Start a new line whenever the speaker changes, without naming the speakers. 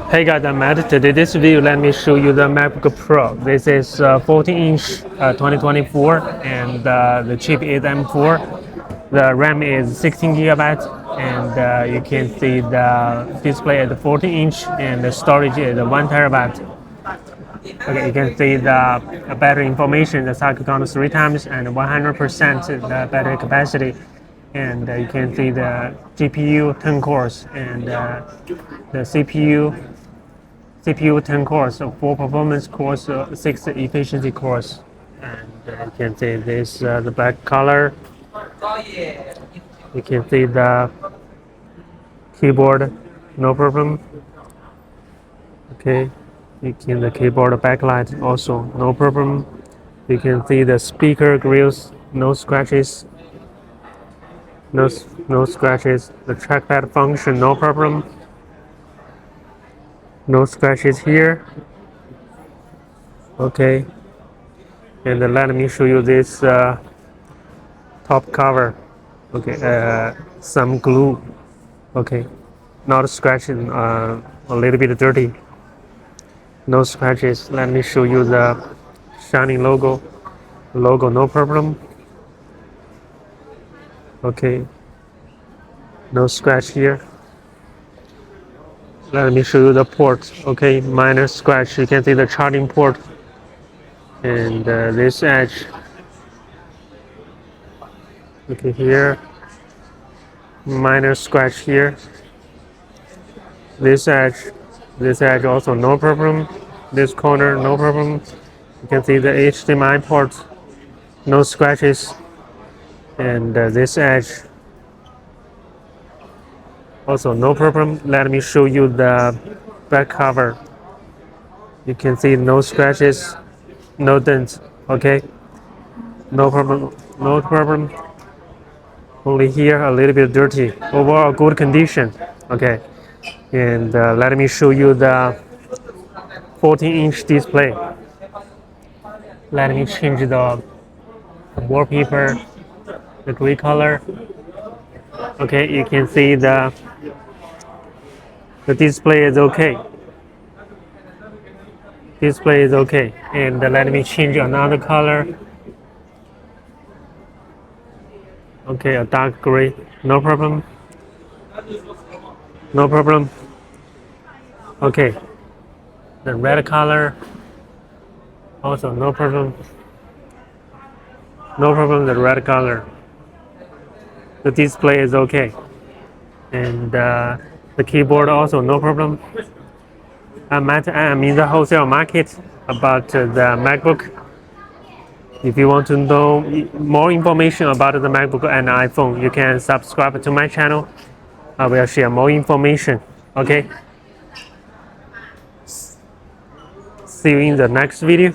Hey guys, I'm Matt. Today this video let me show you the MacBook Pro. This is 14-inch 2024 and the chip is M4. The RAM is 16 gigabytes and you can see the display is 14-inch and the storage is 1 terabyte. Okay, you can see the battery information, the cycle count 3 times and 100% the battery capacity. And you can see the GPU 10 cores and the CPU 10 cores, so 4 performance cores, 6 efficiency cores. And you can see this the black color. You can see the keyboard, no problem. Okay, you can the keyboard backlight also no problem. You can see the speaker grills, no scratches. No scratches. The trackpad function, no problem. No scratches here. Okay, and let me show you this top cover. Okay, some glue. Okay, not scratching. A little bit dirty. No scratches. Let me show you the shining logo. Logo, no problem. Okay, no scratch here. Let me show you the port. Okay, minor scratch. You can see the charging port and this edge. Okay, here, minor scratch here. This edge also no problem. This corner, no problem. You can see the HDMI port, no scratches, and this edge also no problem. Let me show you the back cover. You can see no scratches, no dents. Okay, no problem, no problem. Only here a little bit dirty. Overall good condition. Okay, and let me show you the 14-inch display. Let me change the wallpaper, the gray color. Okay, you can see the display is okay. Display is okay, and let me change another color. Okay, a dark gray, no problem. No problem. Okay, the red color, also no problem. No problem, the red color. The display is okay. And the keyboard also no problem. I'm in the wholesale market about the MacBook. If you want to know more information about the MacBook and iPhone, you can subscribe to my channel. I will share more information. Okay. See you in the next video.